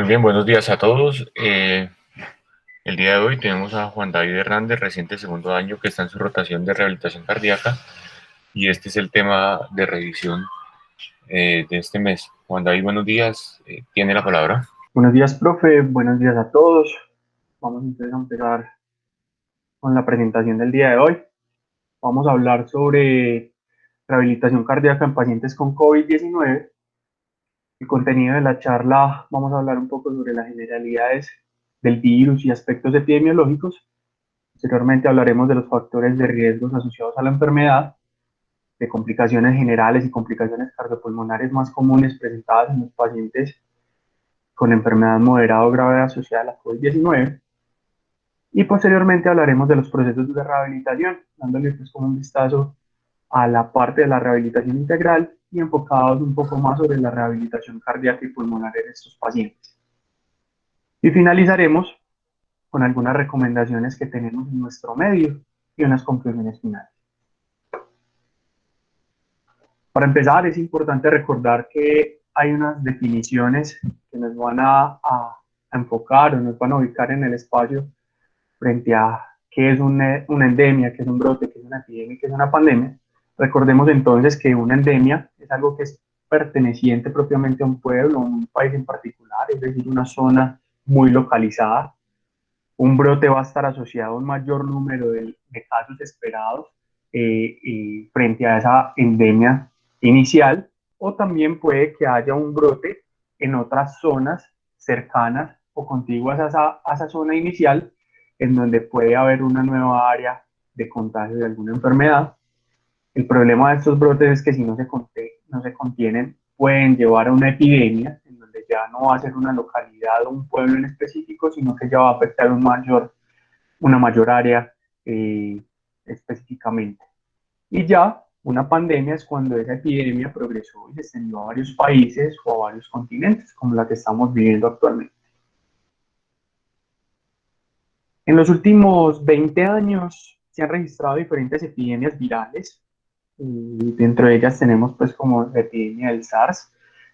Muy bien, buenos días a todos. El día de hoy tenemos a Juan David Hernández, reciente segundo año, que está en su rotación de rehabilitación cardíaca y este es el tema de revisión de este mes. Juan David, buenos días. Tiene la palabra. Buenos días, profe. Buenos días a todos. Vamos entonces a empezar con la presentación del día de hoy. Vamos a hablar sobre rehabilitación cardíaca en pacientes con COVID-19. El contenido de la charla, vamos a hablar un poco sobre las generalidades del virus y aspectos epidemiológicos. Posteriormente hablaremos de los factores de riesgos asociados a la enfermedad, de complicaciones generales y complicaciones cardiopulmonares más comunes presentadas en los pacientes con enfermedad moderada o grave asociada a la COVID-19. Y posteriormente hablaremos de los procesos de rehabilitación, dándole pues como un vistazo a la parte de la rehabilitación integral y enfocados un poco más sobre la rehabilitación cardíaca y pulmonar en estos pacientes. Y finalizaremos con algunas recomendaciones que tenemos en nuestro medio y unas conclusiones finales. Para empezar, es importante recordar que hay unas definiciones que nos van a enfocar o nos van a ubicar en el espacio frente a qué es una endemia, qué es un brote, qué es una epidemia, qué es una pandemia. Recordemos entonces que una endemia es algo que es perteneciente propiamente a un pueblo, a un país en particular, es decir, una zona muy localizada. Un brote va a estar asociado a un mayor número de casos esperados frente a esa endemia inicial, o también puede que haya un brote en otras zonas cercanas o contiguas a esa zona inicial, en donde puede haber una nueva área de contagio de alguna enfermedad. El problema de estos brotes es que si no se contienen, pueden llevar a una epidemia, en donde ya no va a ser una localidad o un pueblo en específico, sino que ya va a afectar una mayor área específicamente. Y ya una pandemia es cuando esa epidemia progresó y se extendió a varios países o a varios continentes, como la que estamos viviendo actualmente. En los últimos 20 años se han registrado diferentes epidemias virales, y dentro de ellas tenemos pues como la epidemia del SARS,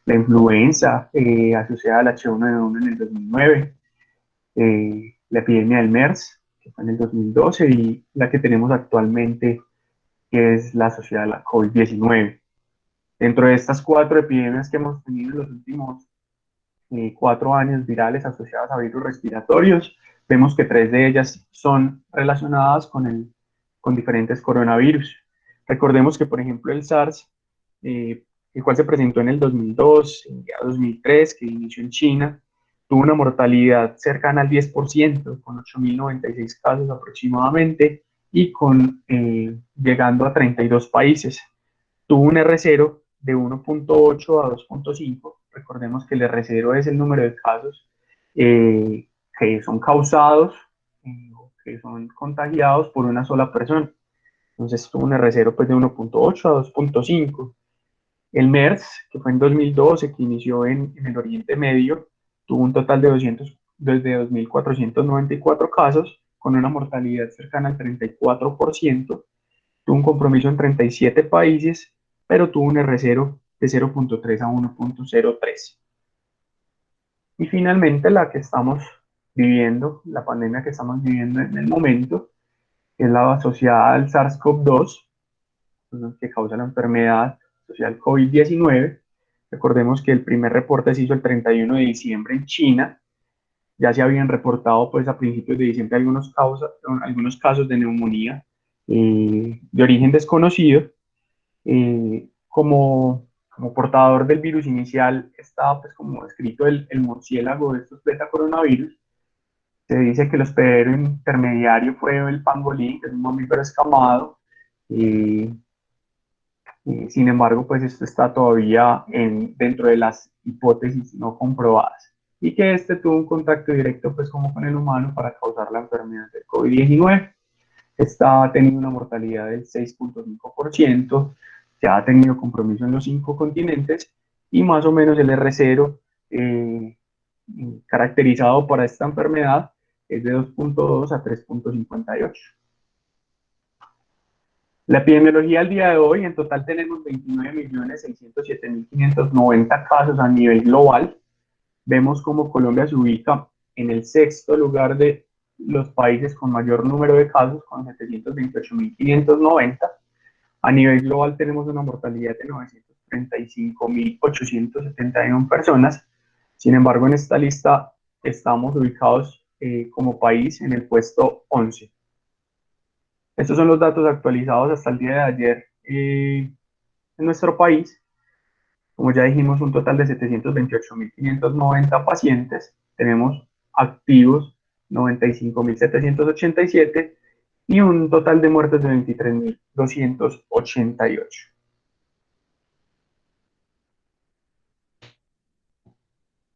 la influenza asociada al H1N1 en el 2009, la epidemia del MERS, que fue en el 2012, y la que tenemos actualmente, que es la asociada a la COVID-19. Dentro de estas cuatro epidemias que hemos tenido en los últimos 4 años virales asociadas a virus respiratorios, vemos que tres de ellas son relacionadas con diferentes coronavirus. Recordemos que, por ejemplo, el SARS, el cual se presentó en el 2002, en el 2003, que inició en China, tuvo una mortalidad cercana al 10%, con 8.096 casos aproximadamente, y llegando a 32 países. Tuvo un R0 de 1.8 a 2.5. Recordemos que el R0 es el número de casos que son causados o que son contagiados por una sola persona. Entonces tuvo un R0 pues, de 1.8 a 2.5. El MERS, que fue en 2012, que inició en el Oriente Medio, tuvo un total de 2.494 casos, con una mortalidad cercana al 34%. Tuvo un compromiso en 37 países, pero tuvo un R0 de 0.3 a 1.03. Y finalmente la que estamos viviendo, la pandemia que estamos viviendo en el momento, es la asociada al SARS-CoV-2, que causa la enfermedad social COVID-19. Recordemos que el primer reporte se hizo el 31 de diciembre en China. Ya se habían reportado pues a principios de diciembre algunos casos de neumonía de origen desconocido. Como portador del virus inicial estaba pues como descrito el murciélago de estos beta coronavirus. Se dice que el hospedero intermediario fue el pangolín, que es un mamífero escamado. Eh, Sin embargo, pues esto está todavía dentro de las hipótesis no comprobadas. Y que este tuvo un contacto directo pues como con el humano para causar la enfermedad del COVID-19. Está teniendo una mortalidad del 6.5%, ya ha tenido compromiso en los 5 continentes y más o menos el R0 caracterizado para esta enfermedad es de 2.2 a 3.58. La epidemiología al día de hoy, en total tenemos 29.607.590 casos a nivel global. vemos cómo Colombia se ubica en el sexto lugar de los países con mayor número de casos, con 728.590. A nivel global tenemos una mortalidad de 935.871 personas. Sin embargo, en esta lista estamos ubicados como país en el puesto 11. Estos son los datos actualizados hasta el día de ayer en nuestro país. Como ya dijimos, un total de 728.590 pacientes. Tenemos activos 95.787 y un total de muertes de 23.288.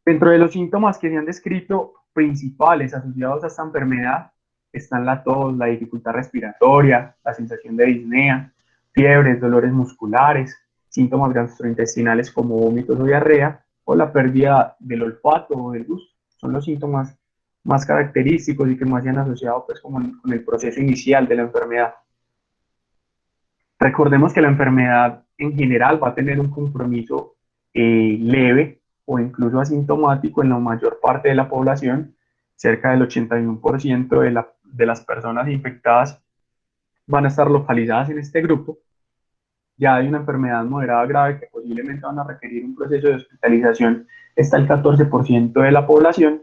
Dentro de los síntomas que se han descrito principales asociados a esta enfermedad están la tos, la dificultad respiratoria, la sensación de disnea, fiebres, dolores musculares, síntomas gastrointestinales como vómitos o diarrea, o la pérdida del olfato o del gusto. Son los síntomas más característicos y que más se han asociado pues, con el proceso inicial de la enfermedad. Recordemos que la enfermedad en general va a tener un compromiso leve o incluso asintomático en la mayor parte de la población. Cerca del 81% de las personas infectadas van a estar localizadas en este grupo. Ya hay una enfermedad moderada grave que posiblemente van a requerir un proceso de hospitalización, está el 14% de la población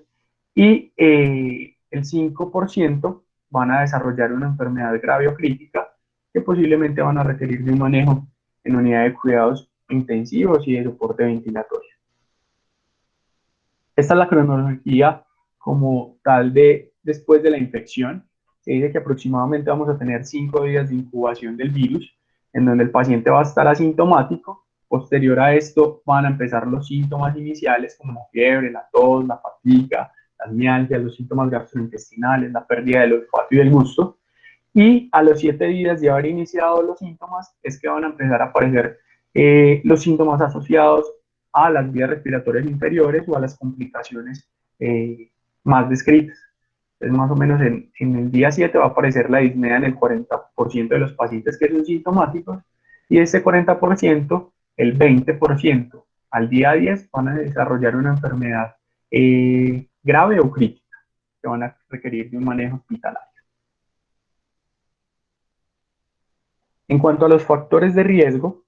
y el 5% van a desarrollar una enfermedad grave o crítica que posiblemente van a requerir de un manejo en unidad de cuidados intensivos y de soporte ventilatorio. Esta es la cronología como tal de después de la infección. Se dice que aproximadamente vamos a tener 5 días de incubación del virus, en donde el paciente va a estar asintomático. Posterior a esto van a empezar los síntomas iniciales como la fiebre, la tos, la fatiga, las mialgias, los síntomas gastrointestinales, la pérdida del olfato y del gusto. Y a los 7 días de haber iniciado los síntomas es que van a empezar a aparecer los síntomas asociados a las vías respiratorias inferiores o a las complicaciones más descritas. Entonces, más o menos en el día 7 va a aparecer la disnea en el 40% de los pacientes que son sintomáticos y este 40%, el 20% al día 10 van a desarrollar una enfermedad grave o crítica que van a requerir de un manejo hospitalario. En cuanto a los factores de riesgo,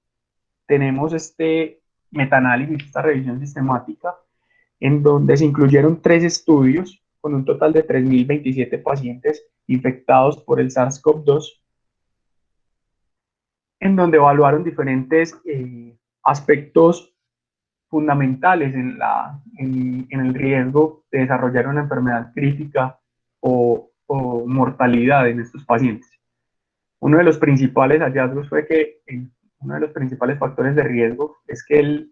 tenemos este metaanálisis, esta revisión sistemática, en donde se incluyeron 3 estudios con un total de 3.027 pacientes infectados por el SARS-CoV-2, en donde evaluaron diferentes aspectos fundamentales en el riesgo de desarrollar una enfermedad crítica o mortalidad en estos pacientes. Uno de los principales hallazgos fue que uno de los principales factores de riesgo es que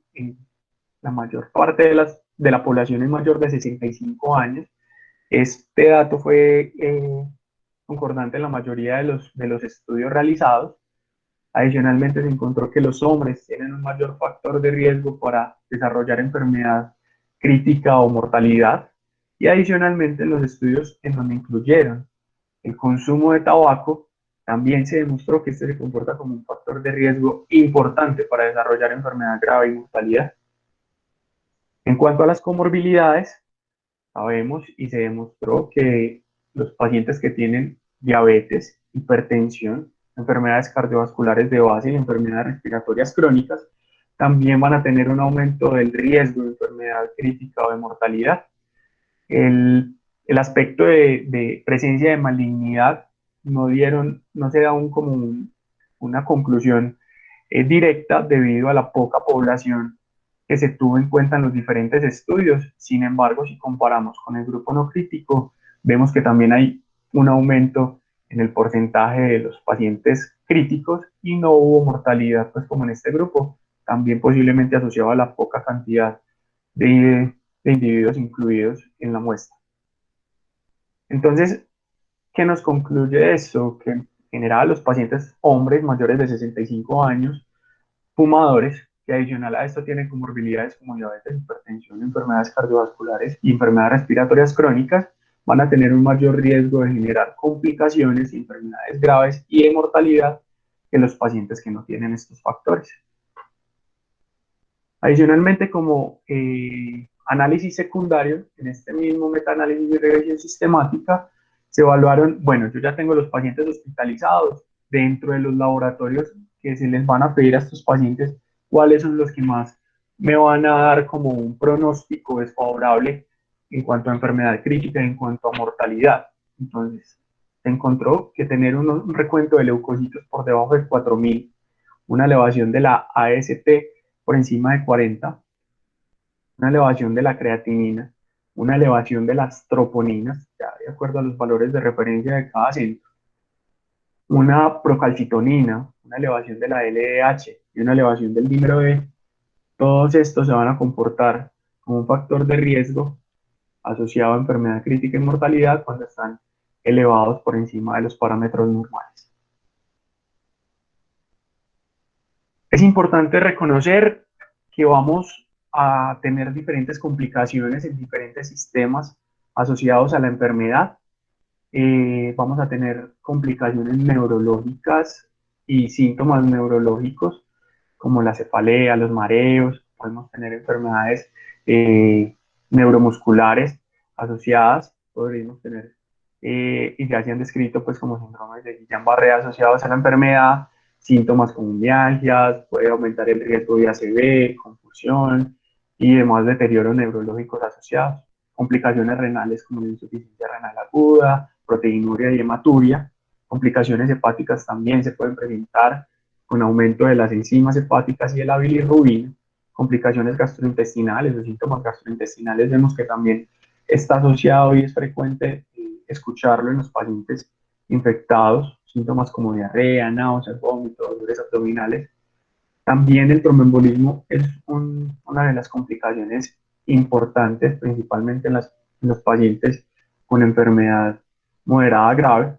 la mayor parte de la población es mayor de 65 años. Este dato fue concordante en la mayoría de los estudios realizados. Adicionalmente, se encontró que los hombres tienen un mayor factor de riesgo para desarrollar enfermedad crítica o mortalidad. Y adicionalmente, en los estudios en donde incluyeron el consumo de tabaco, también se demostró que este se comporta como un factor de riesgo importante para desarrollar enfermedad grave y mortalidad. En cuanto a las comorbilidades, sabemos y se demostró que los pacientes que tienen diabetes, hipertensión, enfermedades cardiovasculares de base y enfermedades respiratorias crónicas también van a tener un aumento del riesgo de enfermedad crítica o de mortalidad. El aspecto de presencia de malignidad no se da una conclusión directa debido a la poca población que se tuvo en cuenta en los diferentes estudios. Sin embargo, si comparamos con el grupo no crítico, vemos que también hay un aumento en el porcentaje de los pacientes críticos y no hubo mortalidad, pues como en este grupo, también posiblemente asociado a la poca cantidad de individuos incluidos en la muestra. Entonces, ¿qué nos concluye eso? Que en general los pacientes hombres mayores de 65 años, fumadores, que adicional a esto tienen comorbilidades como diabetes, hipertensión, enfermedades cardiovasculares y enfermedades respiratorias crónicas, van a tener un mayor riesgo de generar complicaciones, enfermedades graves y de mortalidad que los pacientes que no tienen estos factores. Adicionalmente, como análisis secundario, en este mismo metaanálisis de regresión sistemática, se evaluaron, bueno, yo ya tengo los pacientes hospitalizados, dentro de los laboratorios que se les van a pedir a estos pacientes, cuáles son los que más me van a dar como un pronóstico desfavorable en cuanto a enfermedad crítica, en cuanto a mortalidad. Entonces, se encontró que tener un recuento de leucocitos por debajo de 4.000, una elevación de la AST por encima de 40, una elevación de la creatinina, una elevación de las troponinas, ya de acuerdo a los valores de referencia de cada centro, una procalcitonina, una elevación de la LDH y una elevación del dímero D, todos estos se van a comportar como un factor de riesgo asociado a enfermedad crítica y mortalidad cuando están elevados por encima de los parámetros normales. Es importante reconocer que vamos a tener diferentes complicaciones en diferentes sistemas asociados a la enfermedad. Vamos a tener complicaciones neurológicas y síntomas neurológicos como la cefalea, los mareos, podemos tener enfermedades neuromusculares asociadas, podríamos tener, y ya se han descrito pues como síndromes de Guillain-Barré asociados a la enfermedad, síntomas como mialgias, puede aumentar el riesgo de ACV, confusión y demás deterioros neurológicos asociados, complicaciones renales como la insuficiencia renal aguda, proteinuria y hematuria, complicaciones hepáticas también se pueden presentar con aumento de las enzimas hepáticas y de la bilirrubina, complicaciones gastrointestinales o síntomas gastrointestinales, vemos que también está asociado y es frecuente escucharlo en los pacientes infectados, síntomas como diarrea, náuseas, vómitos, dolores abdominales. También el tromboembolismo es una de las complicaciones importantes, principalmente en los pacientes con enfermedad moderada grave,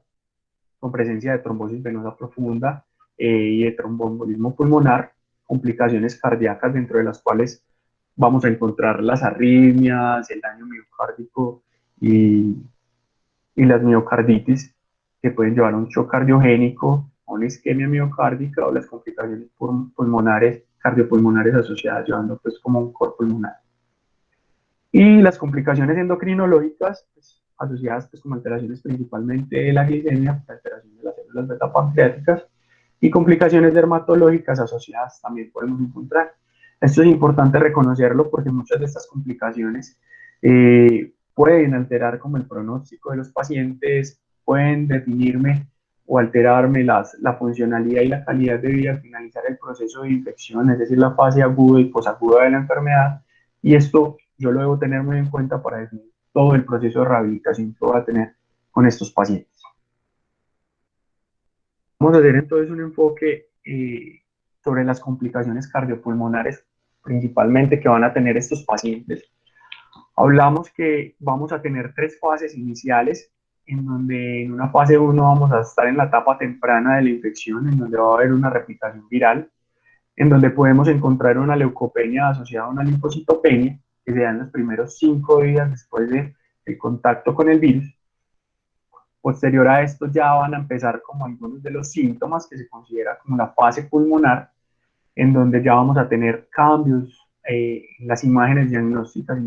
con presencia de trombosis venosa profunda y de tromboembolismo pulmonar, complicaciones cardíacas dentro de las cuales vamos a encontrar las arritmias, el daño miocárdico y, y las miocarditis que pueden llevar a un shock cardiogénico, a una isquemia miocárdica o las complicaciones pulmonares, cardiopulmonares asociadas, llevando pues como un cor pulmonar. Y las complicaciones endocrinológicas pues, asociadas pues, con alteraciones principalmente de la glicemia, alteración de las células beta pancreáticas y complicaciones dermatológicas asociadas también podemos encontrar. Esto es importante reconocerlo porque muchas de estas complicaciones pueden alterar como el pronóstico de los pacientes, pueden definirme o alterarme la funcionalidad y la calidad de vida al finalizar el proceso de infección, es decir, la fase aguda y posaguda de la enfermedad, y esto yo lo debo tener muy en cuenta para definir todo el proceso de rehabilitación que voy a tener con estos pacientes. Vamos a hacer entonces un enfoque sobre las complicaciones cardiopulmonares, principalmente que van a tener estos pacientes. Hablamos que vamos a tener tres fases iniciales, en donde en una fase 1 vamos a estar en la etapa temprana de la infección, en donde va a haber una replicación viral, en donde podemos encontrar una leucopenia asociada a una linfocitopenia, que se da en los primeros 5 días después del contacto con el virus. Posterior a esto ya van a empezar como algunos de los síntomas que se considera como la fase pulmonar, en donde ya vamos a tener cambios en las imágenes diagnósticas,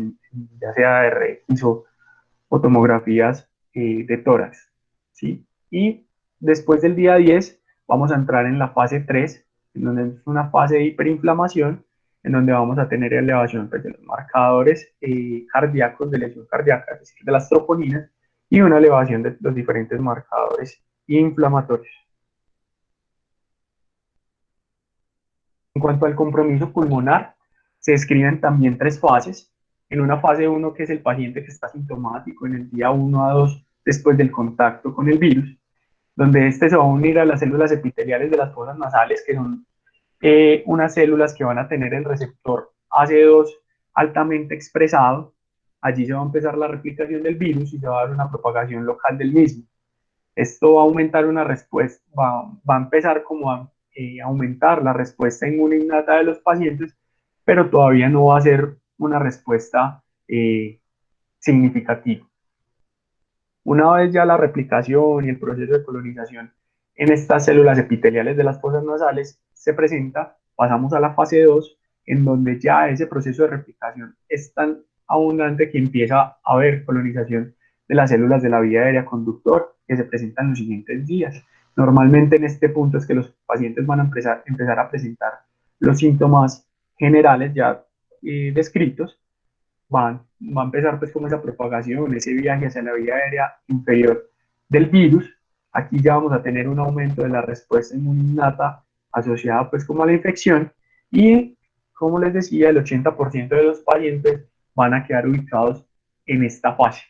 ya sea de RX o tomografías de tórax, ¿sí? Y después del día 10 vamos a entrar en la fase 3, en donde es una fase de hiperinflamación, en donde vamos a tener elevación pues, de los marcadores cardíacos de lesión cardíaca, es decir, de las troponinas, y una elevación de los diferentes marcadores inflamatorios. En cuanto al compromiso pulmonar, se describen también tres fases. En una fase 1, que es el paciente que está sintomático en el día 1 a 2 después del contacto con el virus, donde este se va a unir a las células epiteliales de las fosas nasales, que son unas células que van a tener el receptor AC2 altamente expresado. Allí se va a empezar la replicación del virus y se va a dar una propagación local del mismo. Esto va a aumentar una respuesta, va a empezar como a aumentar la respuesta inmune innata de los pacientes, pero todavía no va a ser una respuesta significativa. Una vez ya la replicación y el proceso de colonización en estas células epiteliales de las fosas nasales se presenta, pasamos a la fase 2, en donde ya ese proceso de replicación es tan abundante que empieza a haber colonización de las células de la vía aérea conductor que se presentan los siguientes días. Normalmente en este punto es que los pacientes van a empezar a presentar los síntomas generales ya descritos, va a empezar pues como esa propagación, ese viaje hacia la vía aérea inferior del virus. Aquí ya vamos a tener un aumento de la respuesta inmunitaria asociada pues como a la infección y como les decía, el 80% de los pacientes van a quedar ubicados en esta fase.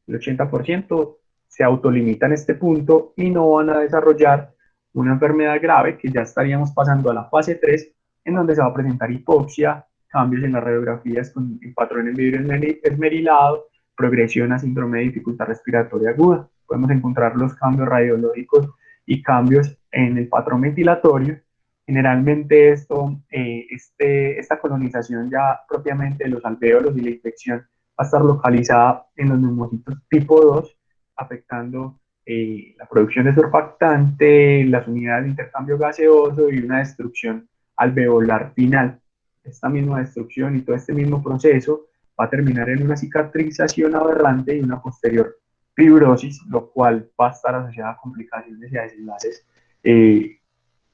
El 80% se autolimita en este punto y no van a desarrollar una enfermedad grave que ya estaríamos pasando a la fase 3, en donde se va a presentar hipoxia, cambios en las radiografías con el patrón en vidrio esmerilado, progresión a síndrome de dificultad respiratoria aguda. Podemos encontrar los cambios radiológicos y cambios en el patrón ventilatorio. Generalmente esta colonización ya propiamente de los alvéolos y la infección va a estar localizada en los neumocitos tipo 2, afectando la producción de surfactante, las unidades de intercambio gaseoso y una destrucción alveolar final. Esta misma destrucción y todo este mismo proceso va a terminar en una cicatrización aberrante y una posterior fibrosis, lo cual va a estar asociada a complicaciones y a desenlaces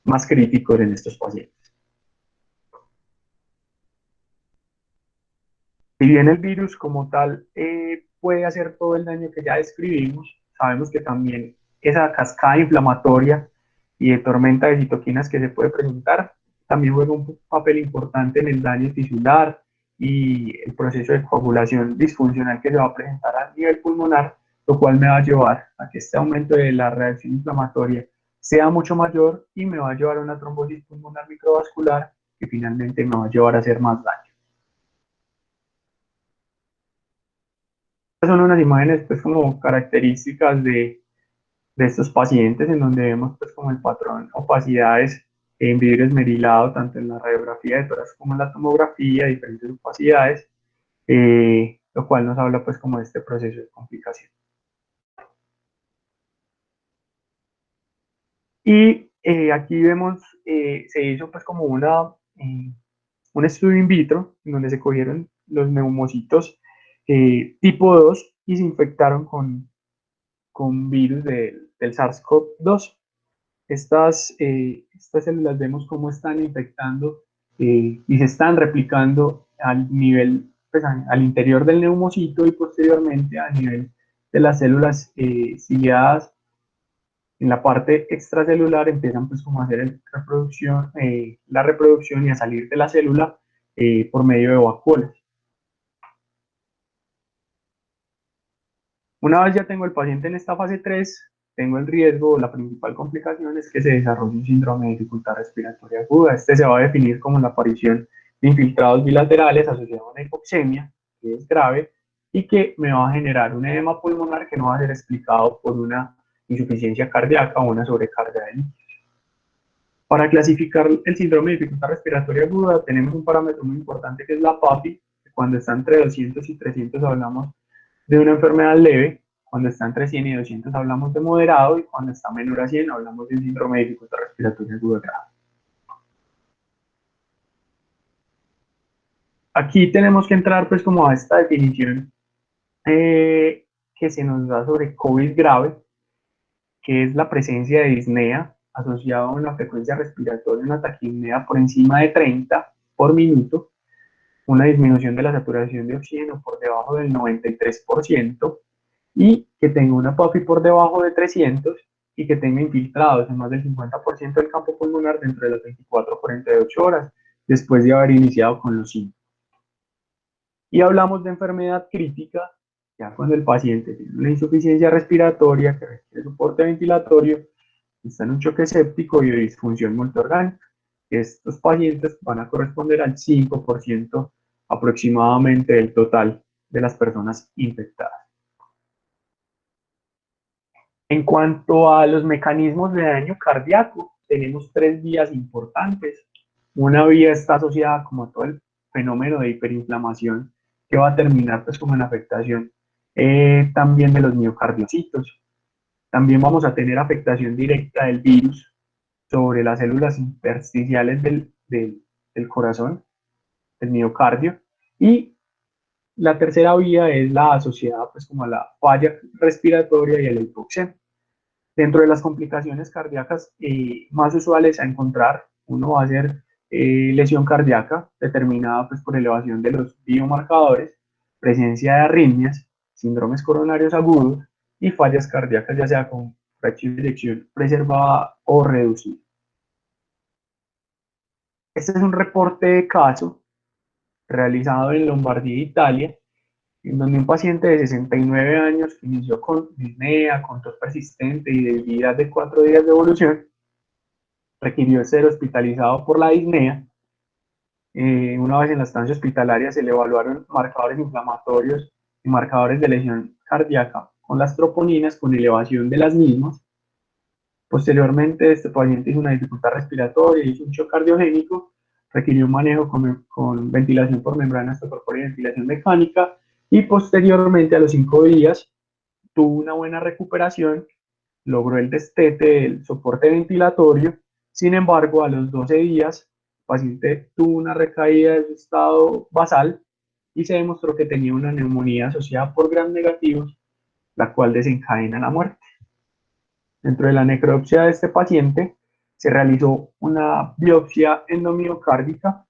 más críticos en estos pacientes. Si bien el virus como tal puede hacer todo el daño que ya describimos, sabemos que también esa cascada inflamatoria y de tormenta de citoquinas que se puede presentar también juega un papel importante en el daño tisular y el proceso de coagulación disfuncional que se va a presentar a nivel pulmonar, lo cual me va a llevar a que este aumento de la reacción inflamatoria sea mucho mayor y me va a llevar a una trombosis pulmonar microvascular que finalmente me va a llevar a hacer más daño. Estas son unas imágenes pues como características de estos pacientes en donde vemos pues como el patrón opacidades en vidrio esmerilado tanto en la radiografía de tórax como en la tomografía, diferentes opacidades, lo cual nos habla pues como de este proceso de complicación. Y aquí vemos, se hizo pues como un estudio in vitro en donde se cogieron los neumocitos tipo 2 y se infectaron con virus del SARS-CoV-2. Estas células vemos cómo están infectando y se están replicando al nivel, pues, al interior del neumocito y posteriormente a nivel de las células ciliadas en la parte extracelular empiezan pues como a hacer la reproducción y a salir de la célula por medio de vacuolas. Una vez ya tengo el paciente en esta fase 3, tengo el riesgo, la principal complicación es que se desarrolle un síndrome de dificultad respiratoria aguda. Este se va a definir como la aparición de infiltrados bilaterales asociados a una hipoxemia, que es grave, y que me va a generar un edema pulmonar que no va a ser explicado por una insuficiencia cardíaca o una sobrecarga de líquidos. Para clasificar el síndrome de dificultad respiratoria aguda tenemos un parámetro muy importante que es la PAPI. Cuando está entre 200 y 300 hablamos de una enfermedad leve, cuando está entre 100 y 200 hablamos de moderado y cuando está menor a 100 hablamos de un síndrome de dificultad respiratoria aguda grave. Aquí tenemos que entrar pues como a esta definición que se nos da sobre COVID grave, que es la presencia de disnea asociada a una frecuencia respiratoria, una taquipnea por encima de 30 por minuto, una disminución de la saturación de oxígeno por debajo del 93% y que tenga una PAFI por debajo de 300 y que tenga infiltrados en más del 50% del campo pulmonar dentro de las 24 a 48 horas después de haber iniciado con los síntomas. Y hablamos de enfermedad crítica, ya cuando el paciente tiene una insuficiencia respiratoria que requiere soporte ventilatorio, está en un choque séptico y de disfunción multiorgánica. Estos pacientes van a corresponder al 5% aproximadamente del total de las personas infectadas. En cuanto a los mecanismos de daño cardíaco, tenemos tres vías importantes. Una vía está asociada como a todo el fenómeno de hiperinflamación que va a terminar pues como en afectación también de los miocardiocitos. También vamos a tener afectación directa del virus sobre las células intersticiales del corazón, del miocardio, y la tercera vía es la asociada pues como a la falla respiratoria y a la hipoxemia. Dentro de las complicaciones cardíacas más usuales a encontrar, uno va a ser lesión cardíaca determinada pues, por elevación de los biomarcadores, presencia de arritmias, síndromes coronarios agudos y fallas cardíacas, ya sea con fracción de eyección preservada o reducida. Este es un reporte de caso realizado en Lombardía, Italia, en donde un paciente de 69 años que inició con disnea, con tos persistente y debilidad de 4 días de evolución, requirió ser hospitalizado por la disnea. Una vez en la estancia hospitalaria se le evaluaron marcadores inflamatorios y marcadores de lesión cardíaca con las troponinas con elevación de las mismas. Posteriormente, este paciente hizo una dificultad respiratoria, hizo un shock cardiogénico, requirió un manejo con ventilación por membrana extracorpórea y ventilación mecánica, y posteriormente, a los 5 días, tuvo una buena recuperación, logró el destete del soporte ventilatorio. Sin embargo, a los 12 días, el paciente tuvo una recaída de su estado basal y se demostró que tenía una neumonía asociada por gram negativos, la cual desencadena la muerte. Dentro de la necropsia de este paciente se realizó una biopsia endomiocárdica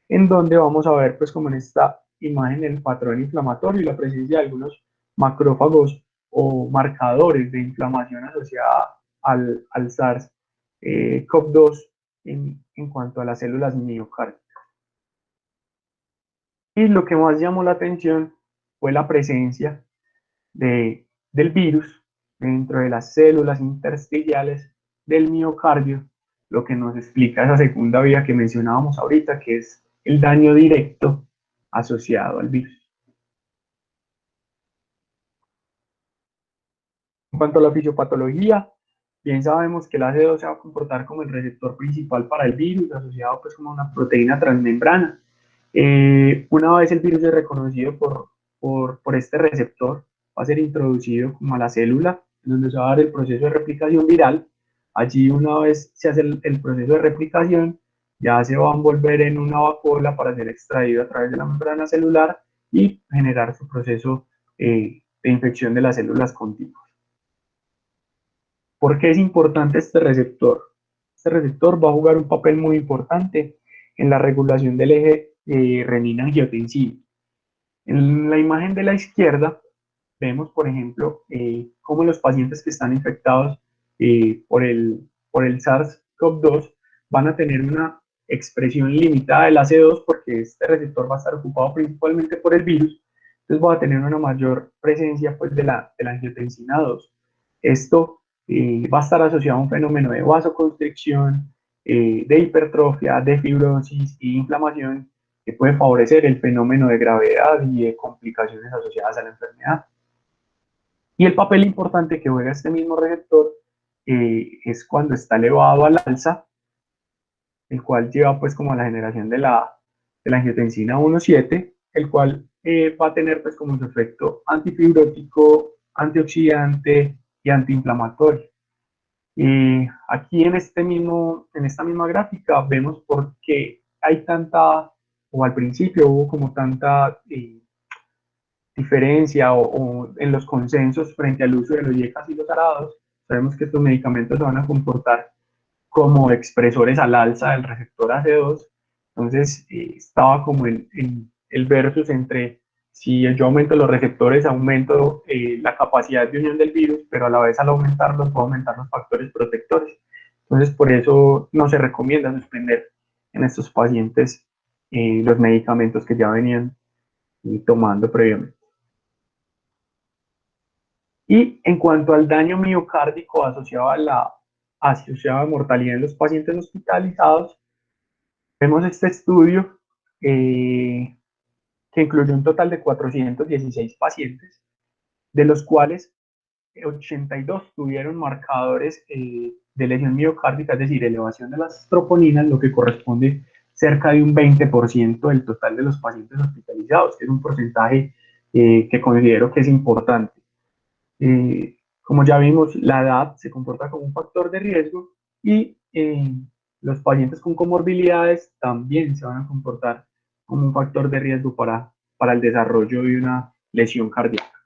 en donde vamos a ver, pues como en esta imagen, el patrón inflamatorio y la presencia de algunos macrófagos o marcadores de inflamación asociada al SARS-CoV-2 en cuanto a las células miocárdicas. Y lo que más llamó la atención fue la presencia del virus dentro de las células intersticiales del miocardio, lo que nos explica esa segunda vía que mencionábamos ahorita, que es el daño directo asociado al virus. En cuanto a la fisiopatología, bien sabemos que el ACE2 se va a comportar como el receptor principal para el virus, asociado pues como una proteína transmembrana. Una vez el virus es reconocido por este receptor, va a ser introducido como a la célula, donde se va a dar el proceso de replicación viral. Allí, una vez se hace el proceso de replicación, ya se va a envolver en una vacuola para ser extraído a través de la membrana celular y generar su proceso de infección de las células contiguas. ¿Por qué es importante este receptor? Este receptor va a jugar un papel muy importante en la regulación del eje renina-angiotensina. En la imagen de la izquierda vemos, por ejemplo, cómo los pacientes que están infectados por el SARS-CoV-2 van a tener una expresión limitada del AC2 porque este receptor va a estar ocupado principalmente por el virus, entonces va a tener una mayor presencia pues, de la angiotensina 2. Esto va a estar asociado a un fenómeno de vasoconstricción, de hipertrofia, de fibrosis y inflamación que puede favorecer el fenómeno de gravedad y de complicaciones asociadas a la enfermedad. Y el papel importante que juega este mismo receptor es cuando está elevado al alza, el cual lleva pues como a la generación de la angiotensina 1,7, el cual va a tener pues como su efecto antifibrótico, antioxidante y antiinflamatorio. Aquí en esta misma gráfica vemos por qué hay tanta, o al principio hubo como tanta diferencia o en los consensos frente al uso de los IECAS y los arados. Sabemos que estos medicamentos se van a comportar como expresores al alza del receptor AC2. Entonces estaba como el versus entre si yo aumento los receptores, aumento la capacidad de unión del virus, pero a la vez al aumentarlos puedo aumentar los factores protectores. Entonces por eso no se recomienda suspender en estos pacientes los medicamentos que ya venían tomando previamente. Y en cuanto al daño miocárdico asociado a mortalidad en los pacientes hospitalizados, vemos este estudio que incluyó un total de 416 pacientes, de los cuales 82 tuvieron marcadores de lesión miocárdica, es decir, elevación de las troponinas, lo que corresponde cerca de un 20% del total de los pacientes hospitalizados, que es un porcentaje que considero que es importante. Como ya vimos, la edad se comporta como un factor de riesgo y los pacientes con comorbilidades también se van a comportar como un factor de riesgo para para el desarrollo de una lesión cardíaca.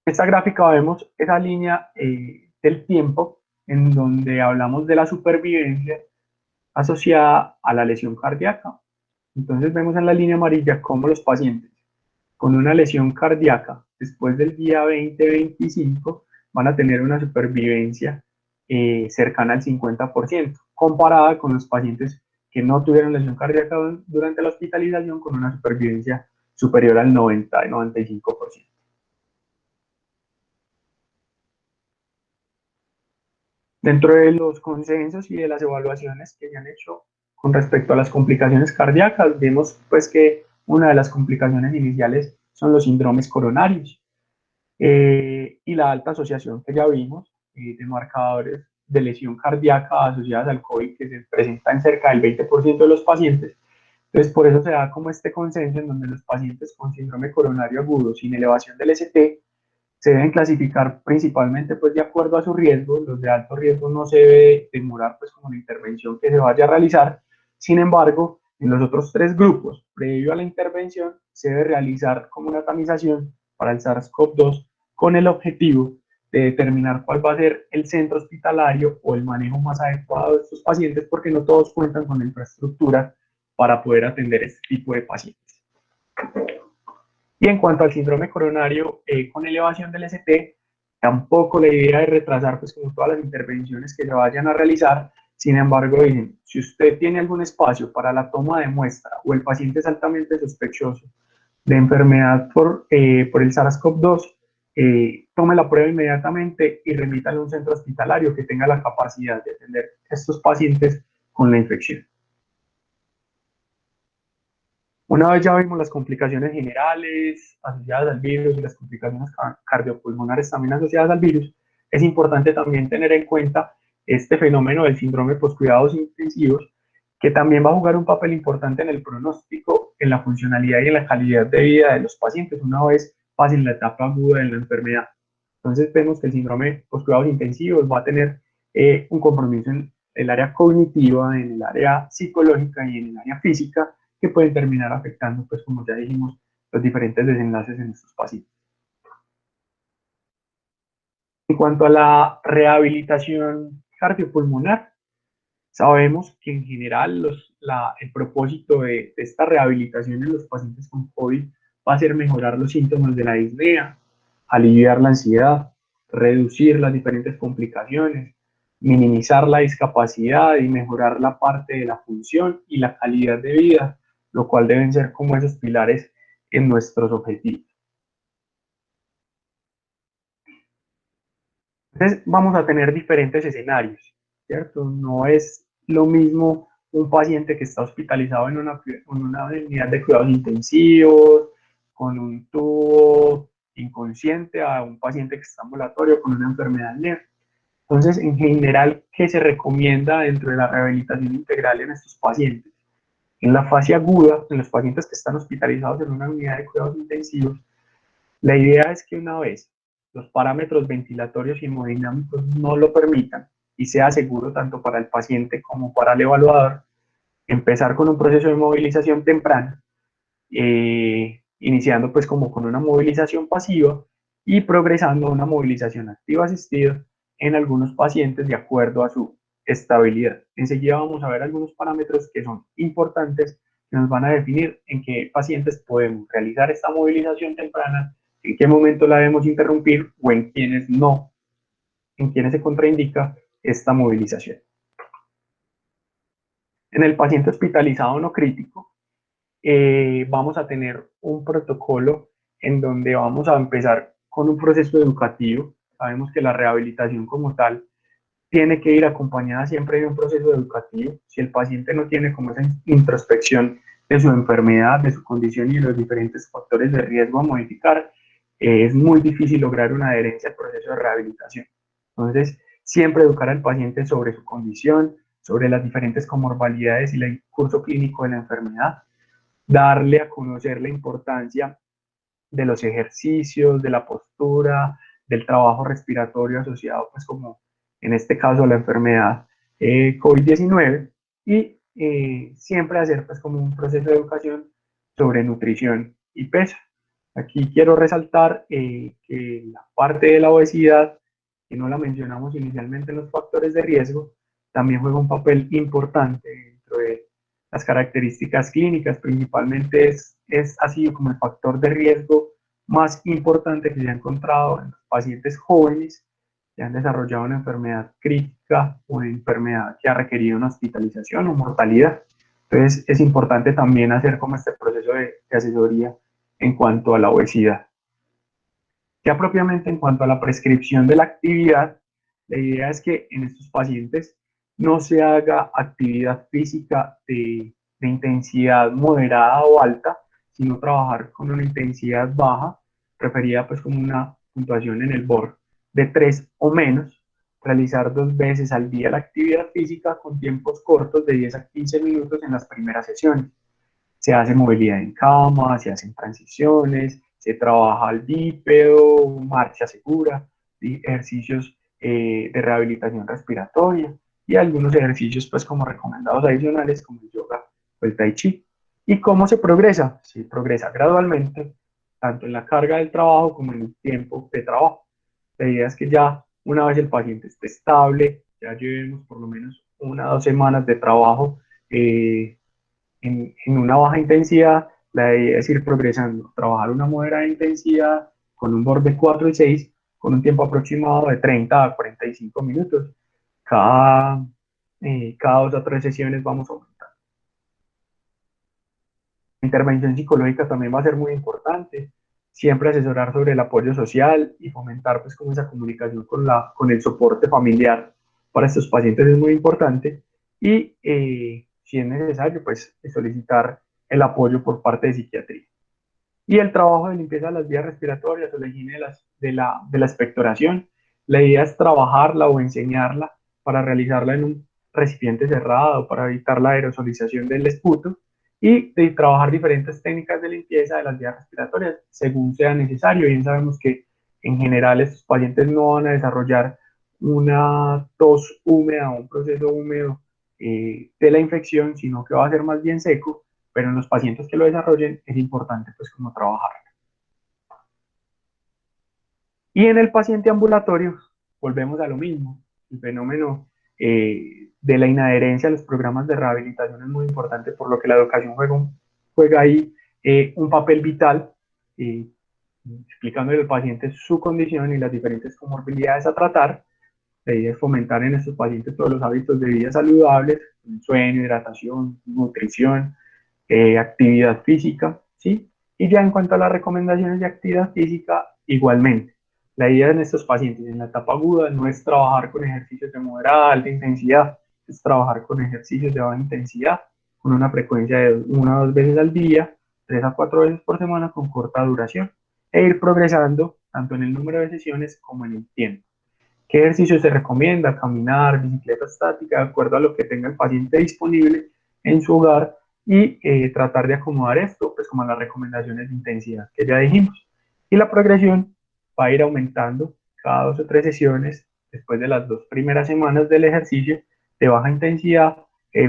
En esta gráfica vemos esa línea del tiempo en donde hablamos de la supervivencia asociada a la lesión cardíaca. Entonces vemos en la línea amarilla cómo los pacientes con una lesión cardíaca después del día 20-25 van a tener una supervivencia cercana al 50%, comparada con los pacientes que no tuvieron lesión cardíaca durante la hospitalización con una supervivencia superior al 90-95%. Dentro de los consensos y de las evaluaciones que se han hecho con respecto a las complicaciones cardíacas, vemos pues que una de las complicaciones iniciales son los síndromes coronarios y la alta asociación que ya vimos de marcadores de lesión cardíaca asociadas al COVID que se presenta en cerca del 20% de los pacientes. Entonces, por eso se da como este consenso en donde los pacientes con síndrome coronario agudo sin elevación del ST se deben clasificar principalmente pues de acuerdo a su riesgo. Los de alto riesgo no se debe demorar pues como la intervención que se vaya a realizar. Sin embargo, en los otros tres grupos, previo a la intervención, se debe realizar como una tamización para el SARS-CoV-2 con el objetivo de determinar cuál va a ser el centro hospitalario o el manejo más adecuado de estos pacientes, porque no todos cuentan con la infraestructura para poder atender este tipo de pacientes. Y en cuanto al síndrome coronario con elevación del ST, tampoco la idea es retrasar pues como todas las intervenciones que se vayan a realizar. Sin embargo, dicen, si usted tiene algún espacio para la toma de muestra o el paciente es altamente sospechoso de enfermedad por el SARS-CoV-2, tome la prueba inmediatamente y remítale a un centro hospitalario que tenga la capacidad de atender a estos pacientes con la infección. Una vez ya vimos las complicaciones generales asociadas al virus y las complicaciones cardiopulmonares también asociadas al virus, es importante también tener en cuenta este fenómeno del síndrome post-cuidados intensivos, que también va a jugar un papel importante en el pronóstico, en la funcionalidad y en la calidad de vida de los pacientes una vez pasen la etapa aguda de la enfermedad. Entonces vemos que el síndrome post-cuidados intensivos va a tener un compromiso en el área cognitiva, en el área psicológica y en el área física, que pueden terminar afectando, pues como ya dijimos, los diferentes desenlaces en estos pacientes. En cuanto a la rehabilitación cardiopulmonar, sabemos que en general el propósito de esta rehabilitación en los pacientes con COVID va a ser mejorar los síntomas de la disnea, aliviar la ansiedad, reducir las diferentes complicaciones, minimizar la discapacidad y mejorar la parte de la función y la calidad de vida, lo cual deben ser como esos pilares en nuestros objetivos. Entonces vamos a tener diferentes escenarios, ¿cierto? No es lo mismo un paciente que está hospitalizado en una unidad de cuidados intensivos, con un tubo inconsciente, a un paciente que está ambulatorio con una enfermedad leve. Entonces, en general, ¿qué se recomienda dentro de la rehabilitación integral en estos pacientes? En la fase aguda, en los pacientes que están hospitalizados en una unidad de cuidados intensivos, la idea es que una vez los parámetros ventilatorios y hemodinámicos no lo permitan y sea seguro tanto para el paciente como para el evaluador, empezar con un proceso de movilización temprana, iniciando pues como con una movilización pasiva y progresando a una movilización activa asistida en algunos pacientes de acuerdo a su estabilidad. Enseguida vamos a ver algunos parámetros que son importantes, que nos van a definir en qué pacientes podemos realizar esta movilización temprana, en qué momento la debemos interrumpir o en quienes no, en quienes se contraindica esta movilización. En el paciente hospitalizado no crítico, vamos a tener un protocolo en donde vamos a empezar con un proceso educativo. Sabemos que la rehabilitación como tal tiene que ir acompañada siempre de un proceso educativo. Si el paciente no tiene como esa introspección de su enfermedad, de su condición y de los diferentes factores de riesgo a modificar, es muy difícil lograr una adherencia al proceso de rehabilitación. Entonces, siempre educar al paciente sobre su condición, sobre las diferentes comorbilidades y el curso clínico de la enfermedad, darle a conocer la importancia de los ejercicios, de la postura, del trabajo respiratorio asociado, pues como en este caso a la enfermedad COVID-19, y siempre hacer pues como un proceso de educación sobre nutrición y peso. Aquí quiero resaltar que la parte de la obesidad, que no la mencionamos inicialmente en los factores de riesgo, también juega un papel importante dentro de las características clínicas. Principalmente es así como el factor de riesgo más importante que se ha encontrado en los pacientes jóvenes que han desarrollado una enfermedad crítica o una enfermedad que ha requerido una hospitalización o mortalidad. Entonces es importante también hacer como este proceso de asesoría en cuanto a la obesidad. Ya propiamente en cuanto a la prescripción de la actividad, la idea es que en estos pacientes no se haga actividad física de intensidad moderada o alta, sino trabajar con una intensidad baja, referida pues como una puntuación en el BOR de 3 o menos, realizar 2 veces al día la actividad física con tiempos cortos de 10 a 15 minutos en las primeras sesiones. Se hace movilidad en cama, se hacen transiciones, se trabaja el bípedo, marcha segura, ejercicios de rehabilitación respiratoria y algunos ejercicios pues como recomendados adicionales como el yoga o el tai chi. ¿Y cómo se progresa? Se progresa gradualmente, tanto en la carga del trabajo como en el tiempo de trabajo. La idea es que ya una vez el paciente esté estable, ya llevemos por lo menos 1 o 2 semanas de trabajo en una baja intensidad, la idea es ir progresando, trabajar una moderada intensidad con un borde 4 y 6, con un tiempo aproximado de 30 a 45 minutos. Cada, cada 2 a 3 sesiones vamos aumentando. La intervención psicológica también va a ser muy importante. Siempre asesorar sobre el apoyo social y fomentar pues como esa comunicación con el soporte familiar para estos pacientes es muy importante. Y si es necesario, pues solicitar el apoyo por parte de psiquiatría. Y el trabajo de limpieza de las vías respiratorias o la higiene de la expectoración. La idea es trabajarla o enseñarla para realizarla en un recipiente cerrado para evitar la aerosolización del esputo y de trabajar diferentes técnicas de limpieza de las vías respiratorias según sea necesario. Bien sabemos que en general estos pacientes no van a desarrollar una tos húmeda o un proceso húmedo de la infección, sino que va a ser más bien seco, pero en los pacientes que lo desarrollen es importante pues como trabajar. Y en el paciente ambulatorio volvemos a lo mismo, el fenómeno de la inadherencia a los programas de rehabilitación es muy importante, por lo que la educación juega ahí un papel vital, eh, explicándole al paciente su condición y las diferentes comorbilidades a tratar. La idea es fomentar en estos pacientes todos los hábitos de vida saludables, sueño, hidratación, nutrición, actividad física, ¿sí? Y ya en cuanto a las recomendaciones de actividad física, igualmente. La idea en estos pacientes en la etapa aguda no es trabajar con ejercicios de moderada, alta intensidad, es trabajar con ejercicios de baja intensidad, con una frecuencia de 1 a 2 veces al día, 3 a 4 veces por semana con corta duración, e ir progresando tanto en el número de sesiones como en el tiempo. ¿Qué ejercicio se recomienda? Caminar, bicicleta estática, de acuerdo a lo que tenga el paciente disponible en su hogar y tratar de acomodar esto, pues como las recomendaciones de intensidad que ya dijimos. Y la progresión va a ir aumentando cada 2 o 3 sesiones después de las 2 primeras semanas del ejercicio de baja intensidad,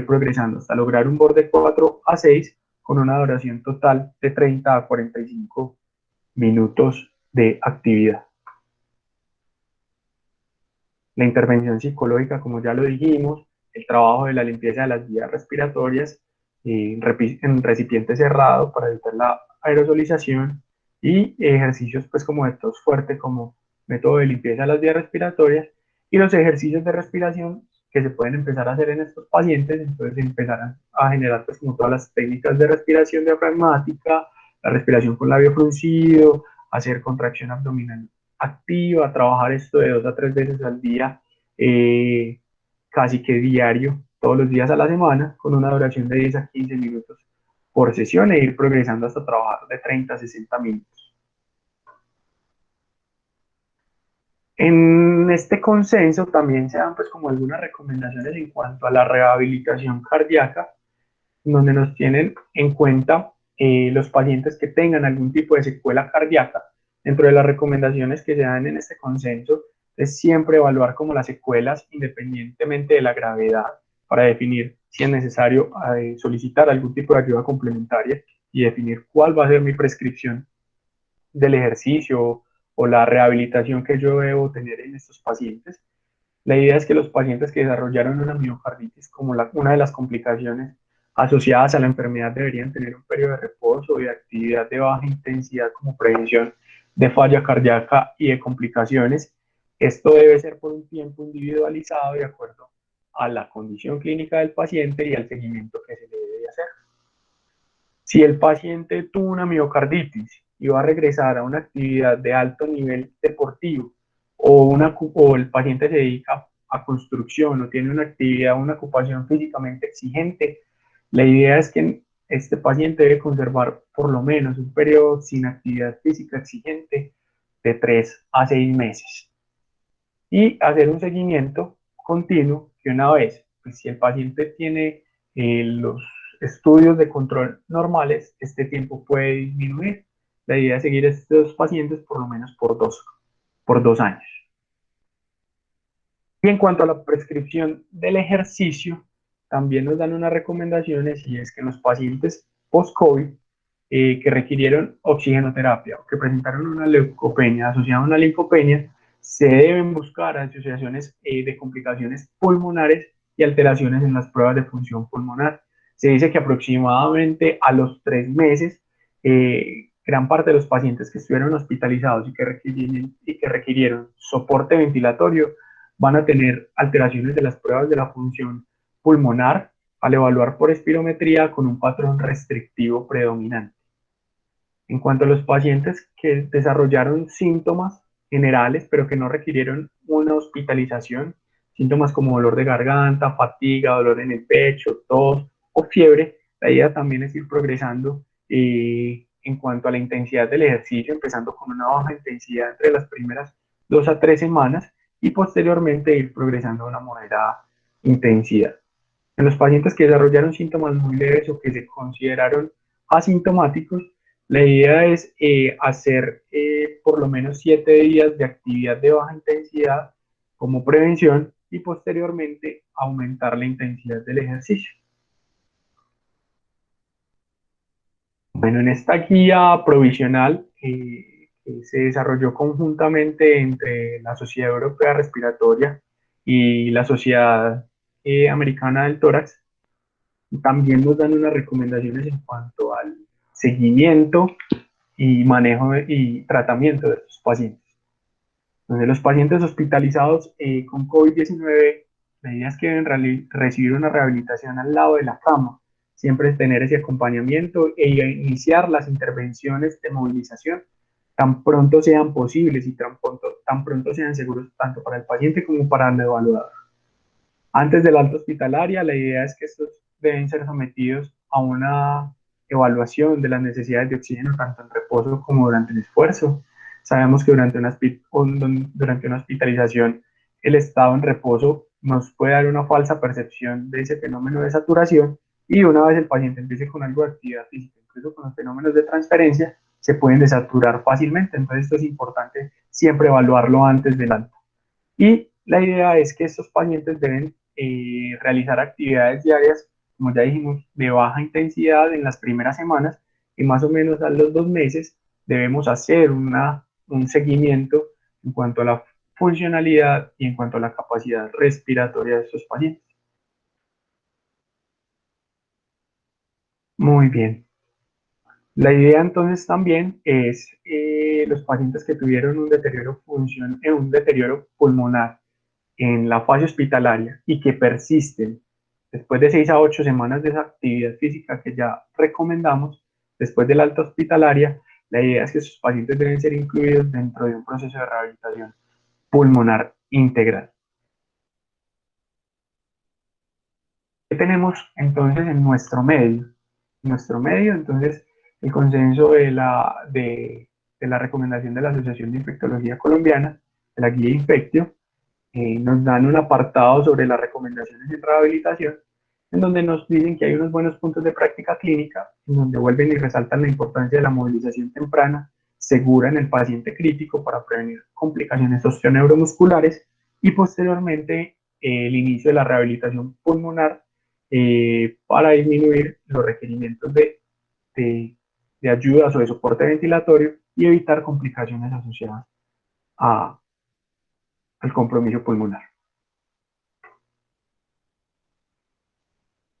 progresando hasta lograr un borde 4 a 6 con una duración total de 30 a 45 minutos de actividad. La intervención psicológica, como ya lo dijimos, el trabajo de la limpieza de las vías respiratorias en recipiente cerrado para evitar la aerosolización y ejercicios pues como de tos fuerte como método de limpieza de las vías respiratorias y los ejercicios de respiración que se pueden empezar a hacer en estos pacientes. Entonces empezarán a generar pues como todas las técnicas de respiración diafragmática, la respiración con labio fruncido, hacer contracción abdominal activa, trabajar esto de 2 a 3 veces al día, casi que diario, todos los días a la semana, con una duración de 10 a 15 minutos por sesión e ir progresando hasta trabajar de 30 a 60 minutos. En este consenso también se dan pues como algunas recomendaciones en cuanto a la rehabilitación cardíaca, donde nos tienen en cuenta los pacientes que tengan algún tipo de secuela cardíaca. Dentro de las recomendaciones que se dan en este consenso es siempre evaluar como las secuelas independientemente de la gravedad para definir si es necesario solicitar algún tipo de ayuda complementaria y definir cuál va a ser mi prescripción del ejercicio o la rehabilitación que yo debo tener en estos pacientes. La idea es que los pacientes que desarrollaron una miocarditis como una de las complicaciones asociadas a la enfermedad deberían tener un periodo de reposo y de actividad de baja intensidad como prevención de falla cardíaca y de complicaciones. Esto debe ser por un tiempo individualizado de acuerdo a la condición clínica del paciente y al seguimiento que se le debe hacer. Si el paciente tuvo una miocarditis y va a regresar a una actividad de alto nivel deportivo o el paciente se dedica a construcción o tiene una actividad, una ocupación físicamente exigente, la idea es que este paciente debe conservar por lo menos un periodo sin actividad física exigente de 3 a 6 meses y hacer un seguimiento continuo que una vez, pues si el paciente tiene los estudios de control normales, este tiempo puede disminuir. La idea es seguir a estos pacientes por lo menos por 2 años. Y en cuanto a la prescripción del ejercicio, también nos dan unas recomendaciones y es que en los pacientes post-COVID que requirieron oxigenoterapia o que presentaron una leucopenia asociada a una linfopenia, se deben buscar asociaciones de complicaciones pulmonares y alteraciones en las pruebas de función pulmonar. Se dice que aproximadamente a los 3 meses, gran parte de los pacientes que estuvieron hospitalizados y que requirieron soporte ventilatorio van a tener alteraciones de las pruebas de la función pulmonar al evaluar por espirometría con un patrón restrictivo predominante. En cuanto a los pacientes que desarrollaron síntomas generales, pero que no requirieron una hospitalización, síntomas como dolor de garganta, fatiga, dolor en el pecho, tos o fiebre, la idea también es ir progresando en cuanto a la intensidad del ejercicio, empezando con una baja intensidad entre las primeras 2 a 3 semanas y posteriormente ir progresando a una moderada intensidad. En los pacientes que desarrollaron síntomas muy leves o que se consideraron asintomáticos, la idea es hacer por lo menos 7 días de actividad de baja intensidad como prevención y posteriormente aumentar la intensidad del ejercicio. Bueno, en esta guía provisional que se desarrolló conjuntamente entre la Sociedad Europea Respiratoria y la Sociedad Americana del Tórax, también nos dan unas recomendaciones en cuanto al seguimiento y manejo y tratamiento de estos pacientes. Entonces, los pacientes hospitalizados con COVID-19, la idea es que deben recibir una rehabilitación al lado de la cama, siempre tener ese acompañamiento e iniciar las intervenciones de movilización tan pronto sean posibles y tan pronto sean seguros tanto para el paciente como para el evaluador. Antes del alta hospitalaria, la idea es que estos deben ser sometidos a una evaluación de las necesidades de oxígeno tanto en reposo como durante el esfuerzo. Sabemos que durante una hospitalización el estado en reposo nos puede dar una falsa percepción de ese fenómeno de saturación y una vez el paciente empiece con algo de actividad física, incluso con los fenómenos de transferencia, se pueden desaturar fácilmente. Entonces esto es importante siempre evaluarlo antes del alta. Y la idea es que estos pacientes deben realizar actividades diarias, como ya dijimos, de baja intensidad en las primeras semanas y más o menos a los 2 meses debemos hacer un seguimiento en cuanto a la funcionalidad y en cuanto a la capacidad respiratoria de estos pacientes. Muy bien. La idea entonces también es los pacientes que tuvieron un deterioro pulmonar en la fase hospitalaria y que persisten después de 6 a 8 semanas de esa actividad física que ya recomendamos, después de la alta hospitalaria, la idea es que sus pacientes deben ser incluidos dentro de un proceso de rehabilitación pulmonar integral. ¿Qué tenemos entonces en nuestro medio? En nuestro medio, entonces, el consenso de la recomendación de la Asociación de Infectología Colombiana, de la guía Infectio, nos dan un apartado sobre las recomendaciones en rehabilitación, en donde nos dicen que hay unos buenos puntos de práctica clínica, en donde vuelven y resaltan la importancia de la movilización temprana, segura en el paciente crítico para prevenir complicaciones osteoneuromusculares y posteriormente el inicio de la rehabilitación pulmonar para disminuir los requerimientos de, de ayudas o de soporte ventilatorio y evitar complicaciones asociadas a, al compromiso pulmonar.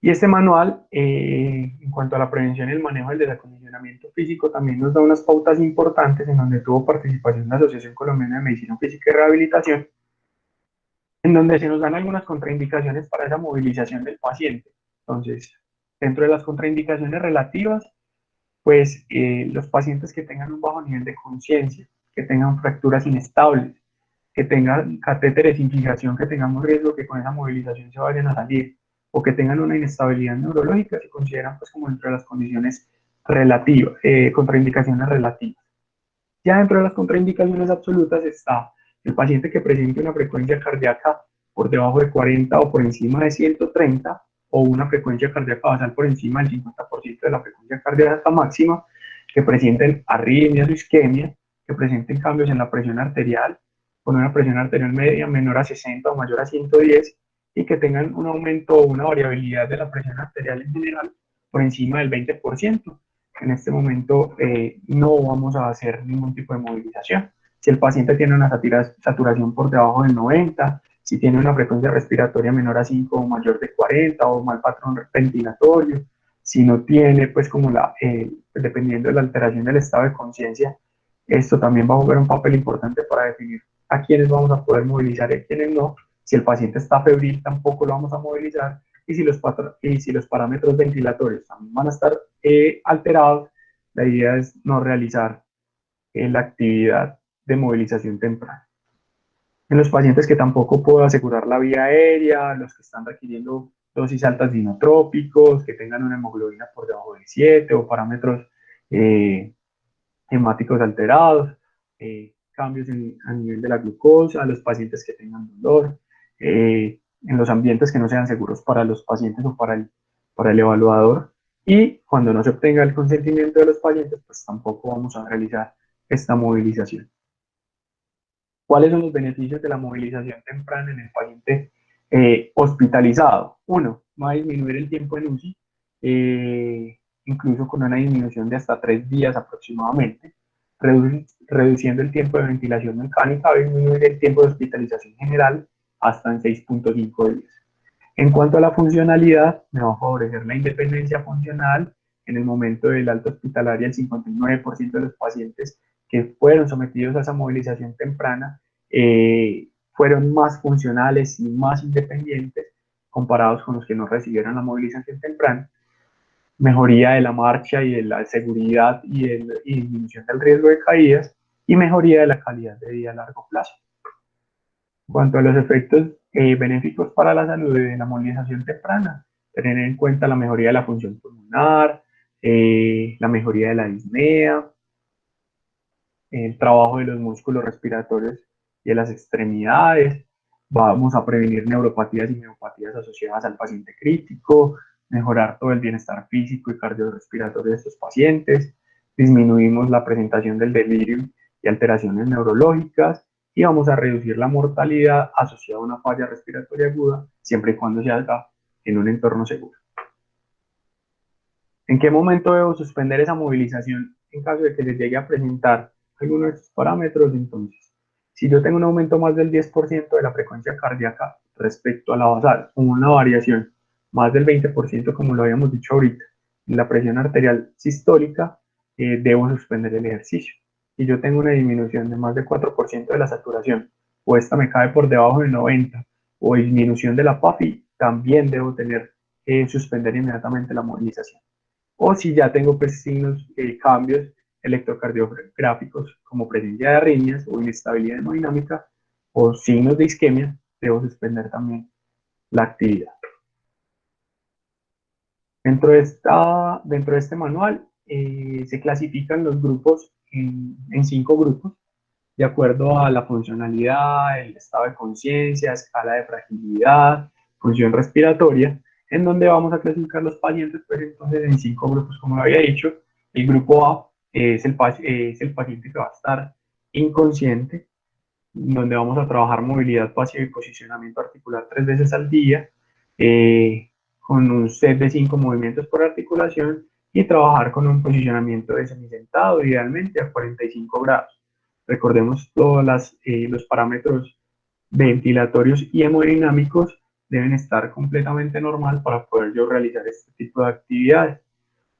Y este manual, en cuanto a la prevención y el manejo del desacondicionamiento físico, también nos da unas pautas importantes en donde tuvo participación la Asociación Colombiana de Medicina Física y Rehabilitación, en donde se nos dan algunas contraindicaciones para esa movilización del paciente. Entonces, dentro de las contraindicaciones relativas, pues los pacientes que tengan un bajo nivel de conciencia, que tengan fracturas inestables, que tengan catéteres sin fijación, que tengamos riesgo que con esa movilización se vayan a salir, o que tengan una inestabilidad neurológica, se consideran pues como dentro de las condiciones relativas, contraindicaciones relativas. Ya dentro de las contraindicaciones absolutas está el paciente que presente una frecuencia cardíaca por debajo de 40 o por encima de 130, o una frecuencia cardíaca basal por encima del 50% de la frecuencia cardíaca máxima, que presenten arritmias o isquemia, que presenten cambios en la presión arterial, con una presión arterial media menor a 60 o mayor a 110, y que tengan un aumento o una variabilidad de la presión arterial en general por encima del 20%. En este momento no vamos a hacer ningún tipo de movilización. Si el paciente tiene una saturación por debajo del 90, si tiene una frecuencia respiratoria menor a 5 o mayor de 40 o mal patrón ventilatorio, si no tiene, pues como dependiendo de la alteración del estado de conciencia, esto también va a jugar un papel importante para definir a quiénes vamos a poder movilizar y a quiénes no. Si el paciente está febril, tampoco lo vamos a movilizar. Y si los parámetros ventilatorios también van a estar alterados, la idea es no realizar la actividad de movilización temprana. En los pacientes que tampoco puedo asegurar la vía aérea, los que están requiriendo dosis altas de inotrópicos, que tengan una hemoglobina por debajo de 7 o parámetros eh, hemáticos alterados, cambios a nivel de la glucosa, los pacientes que tengan dolor, en los ambientes que no sean seguros para los pacientes o para el evaluador. Y cuando no se obtenga el consentimiento de los pacientes, pues tampoco vamos a realizar esta movilización. ¿Cuáles son los beneficios de la movilización temprana en el paciente hospitalizado? Uno, va a disminuir el tiempo en UCI, incluso con una disminución de hasta 3 días aproximadamente, reduciendo el tiempo de ventilación mecánica, va a disminuir el tiempo de hospitalización general hasta en 6.5 días. En cuanto a la funcionalidad, me va a favorecer la independencia funcional. En el momento del alta hospitalaria, el 59% de los pacientes que fueron sometidos a esa movilización temprana fueron más funcionales y más independientes comparados con los que no recibieron la movilización temprana. Mejoría de la marcha y de la seguridad y disminución del riesgo de caídas, y mejoría de la calidad de vida a largo plazo. En cuanto a los efectos benéficos para la salud de la movilización temprana, tener en cuenta la mejoría de la función pulmonar, la mejoría de la disnea, el trabajo de los músculos respiratorios y de las extremidades. Vamos a prevenir neuropatías y miopatías asociadas al paciente crítico, mejorar todo el bienestar físico y cardiorrespiratorio de estos pacientes, disminuimos la presentación del delirio y alteraciones neurológicas, y vamos a reducir la mortalidad asociada a una falla respiratoria aguda, siempre y cuando se haga en un entorno seguro. ¿En qué momento debo suspender esa movilización en caso de que se llegue a presentar alguno de estos parámetros? Entonces, si yo tengo un aumento más del 10% de la frecuencia cardíaca respecto a la basal, o una variación más del 20%, como lo habíamos dicho ahorita, en la presión arterial sistólica, debo suspender el ejercicio. Si yo tengo una disminución de más del 4% de la saturación, o esta me cae por debajo de 90, o disminución de la PAFI, también debo tener que suspender inmediatamente la movilización. O si ya tengo pues, signos, cambios electrocardiográficos como presencia de arritmias o inestabilidad hemodinámica o signos de isquemia, debo suspender también la actividad. Dentro de este manual se clasifican los grupos en 5 grupos, de acuerdo a la funcionalidad, el estado de conciencia, escala de fragilidad, función respiratoria, en donde vamos a clasificar los pacientes, pues entonces en 5 grupos, como lo había dicho. El grupo A es el paciente que va a estar inconsciente, donde vamos a trabajar movilidad pasiva y posicionamiento articular 3 veces al día, con un set de 5 movimientos por articulación y trabajar con un posicionamiento de semisentado, idealmente a 45 grados. Recordemos todos los parámetros ventilatorios y hemodinámicos deben estar completamente normal para poder yo realizar este tipo de actividades.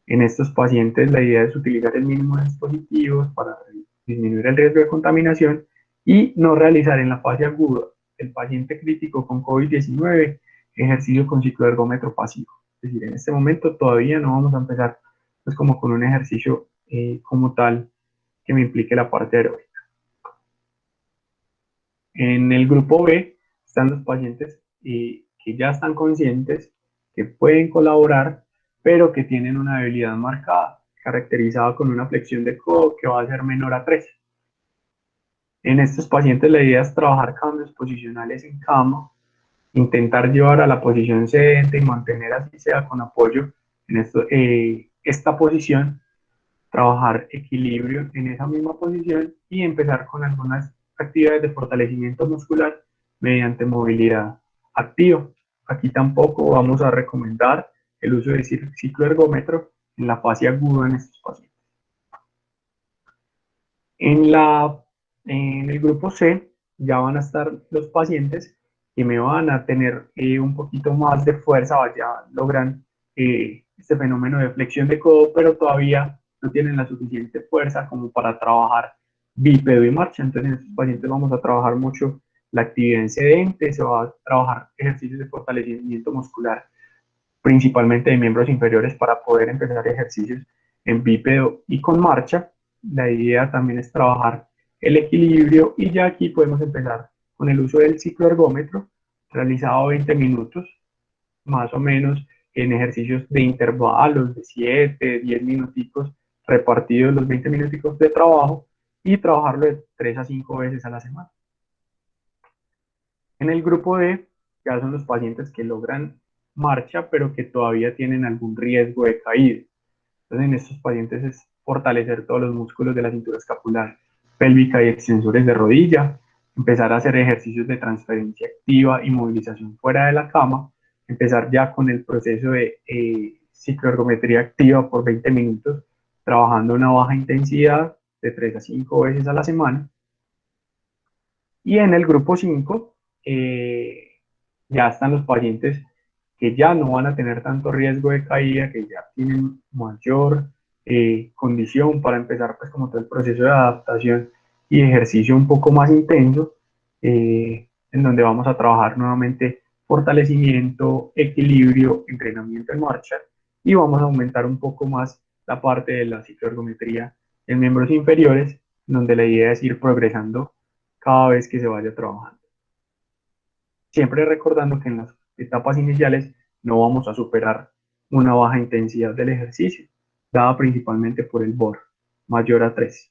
En estos pacientes la idea es utilizar el mínimo de dispositivos para disminuir el riesgo de contaminación y no realizar en la fase aguda del paciente crítico con COVID-19 ejercicio con cicloergómetro pasivo. Es decir, en este momento todavía no vamos a empezar pues como con un ejercicio como tal que me implique la parte aeróbica. En el grupo B están los pacientes que ya están conscientes, que pueden colaborar, pero que tienen una debilidad marcada, caracterizada con una flexión de codo que va a ser menor a 13. En estos pacientes la idea es trabajar cambios posicionales en cama, intentar llevar a la posición sedente y mantener así sea con apoyo en esta posición, trabajar equilibrio en esa misma posición y empezar con algunas actividades de fortalecimiento muscular mediante movilidad activa. Aquí tampoco vamos a recomendar el uso de cicloergómetro en la fase aguda en estos pacientes. En, en el grupo C ya van a estar los pacientes que me van a tener un poquito más de fuerza, ya logran este fenómeno de flexión de codo, pero todavía no tienen la suficiente fuerza como para trabajar bípedo y marcha. Entonces en estos pacientes vamos a trabajar mucho la actividad excedente, se va a trabajar ejercicios de fortalecimiento muscular, principalmente de miembros inferiores para poder empezar ejercicios en bípedo y con marcha. La idea también es trabajar el equilibrio y ya aquí podemos empezar con el uso del cicloergómetro, realizado 20 minutos, más o menos en ejercicios de intervalos de 7, 10 minuticos, repartidos los 20 minuticos de trabajo y trabajarlo de 3 a 5 veces a la semana. En el grupo D ya son los pacientes que logran marcha, pero que todavía tienen algún riesgo de caída. Entonces, en estos pacientes es fortalecer todos los músculos de la cintura escapular, pélvica y extensores de rodilla, empezar a hacer ejercicios de transferencia activa y movilización fuera de la cama, empezar ya con el proceso de cicloergometría activa por 20 minutos, trabajando una baja intensidad de 3 a 5 veces a la semana. Y en el grupo 5 ya están los pacientes que ya no van a tener tanto riesgo de caída, que ya tienen mayor condición para empezar pues como todo el proceso de adaptación y ejercicio un poco más intenso, en donde vamos a trabajar nuevamente fortalecimiento, equilibrio, entrenamiento en marcha y vamos a aumentar un poco más la parte de la cicloergometría en miembros inferiores, donde la idea es ir progresando cada vez que se vaya trabajando. Siempre recordando que en las etapas iniciales no vamos a superar una baja intensidad del ejercicio, dada principalmente por el BOR mayor a 3.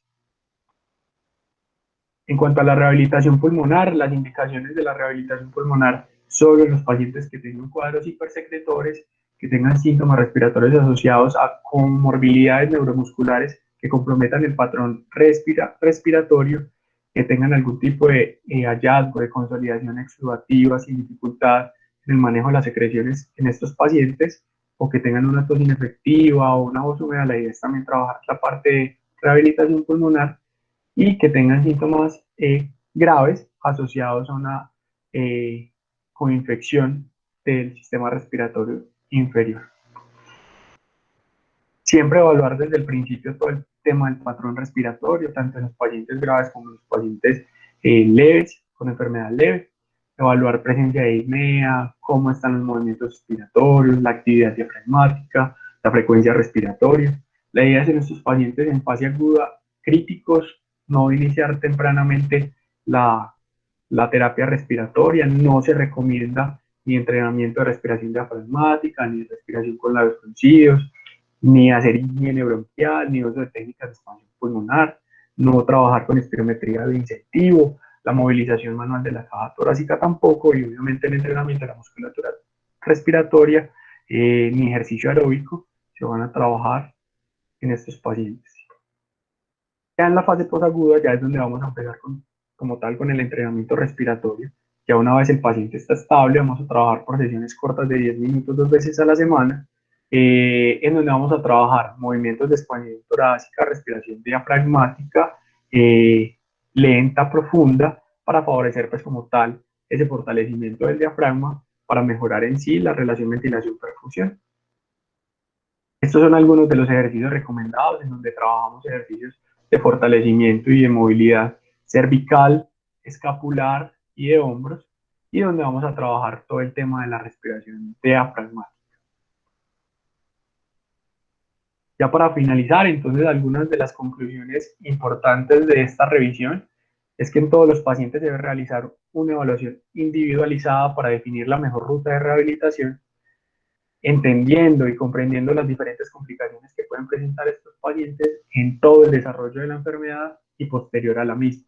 En cuanto a la rehabilitación pulmonar, las indicaciones de la rehabilitación pulmonar solo en los pacientes que tengan cuadros hipersecretores, que tengan síntomas respiratorios asociados a comorbilidades neuromusculares que comprometan el patrón respiratorio, que tengan algún tipo de hallazgo de consolidación exudativa sin dificultad en el manejo de las secreciones en estos pacientes, o que tengan una tos inefectiva o una voz húmeda. La idea es también trabajar la parte de rehabilitación pulmonar y que tengan síntomas graves asociados a una coinfección del sistema respiratorio inferior. Siempre evaluar desde el principio todo el tema del patrón respiratorio, tanto en los pacientes graves como en los pacientes leves, con enfermedad leve. Evaluar presencia de disnea, cómo están los movimientos respiratorios, la actividad diafragmática, la frecuencia respiratoria. La idea es en estos pacientes en fase aguda críticos no iniciar tempranamente la terapia respiratoria. No se recomienda ni entrenamiento de respiración diafragmática, ni respiración con labios fruncidos, ni hacer higiene bronquial, ni uso de técnicas de expansión pulmonar, no trabajar con espirometría de incentivo, la movilización manual de la caja torácica tampoco, y obviamente el entrenamiento de la musculatura respiratoria, ni ejercicio aeróbico se van a trabajar en estos pacientes. Ya en la fase posaguda ya es donde vamos a empezar como tal con el entrenamiento respiratorio. Ya una vez el paciente está estable, vamos a trabajar por sesiones cortas de 10 minutos 2 veces a la semana, en donde vamos a trabajar movimientos de expansión torácica, respiración diafragmática, eh, lenta, profunda, para favorecer pues como tal ese fortalecimiento del diafragma para mejorar en sí la relación ventilación-perfusión. Estos son algunos de los ejercicios recomendados en donde trabajamos ejercicios de fortalecimiento y de movilidad cervical, escapular y de hombros, y donde vamos a trabajar todo el tema de la respiración diafragmática. Ya para finalizar, entonces, algunas de las conclusiones importantes de esta revisión es que en todos los pacientes debe realizar una evaluación individualizada para definir la mejor ruta de rehabilitación, entendiendo y comprendiendo las diferentes complicaciones que pueden presentar estos pacientes en todo el desarrollo de la enfermedad y posterior a la misma.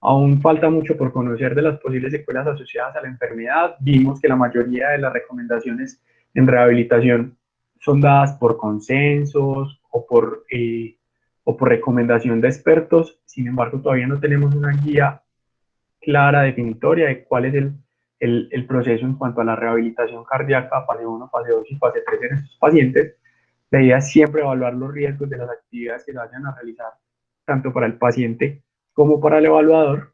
Aún falta mucho por conocer de las posibles secuelas asociadas a la enfermedad. Vimos que la mayoría de las recomendaciones en rehabilitación son dadas por consensos o por recomendación de expertos. Sin embargo, todavía no tenemos una guía clara, definitoria de cuál es el proceso en cuanto a la rehabilitación cardíaca, fase 1, fase 2 y fase 3 en estos pacientes. La idea es siempre evaluar los riesgos de las actividades que se vayan a realizar, tanto para el paciente como para el evaluador.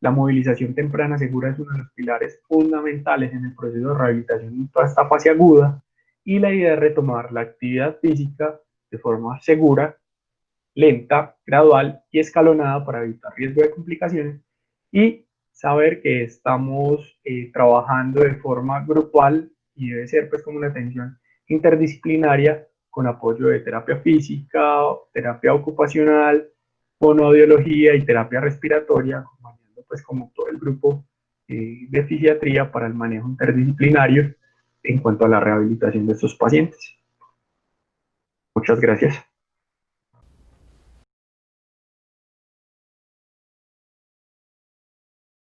La movilización temprana segura es uno de los pilares fundamentales en el proceso de rehabilitación en toda esta fase aguda, y la idea es retomar la actividad física de forma segura, lenta, gradual y escalonada para evitar riesgo de complicaciones, y saber que estamos trabajando de forma grupal y debe ser pues como una atención interdisciplinaria con apoyo de terapia física, terapia ocupacional, fonoaudiología y terapia respiratoria, acompañando pues como todo el grupo de fisiatría para el manejo interdisciplinario en cuanto a la rehabilitación de estos pacientes. Muchas gracias.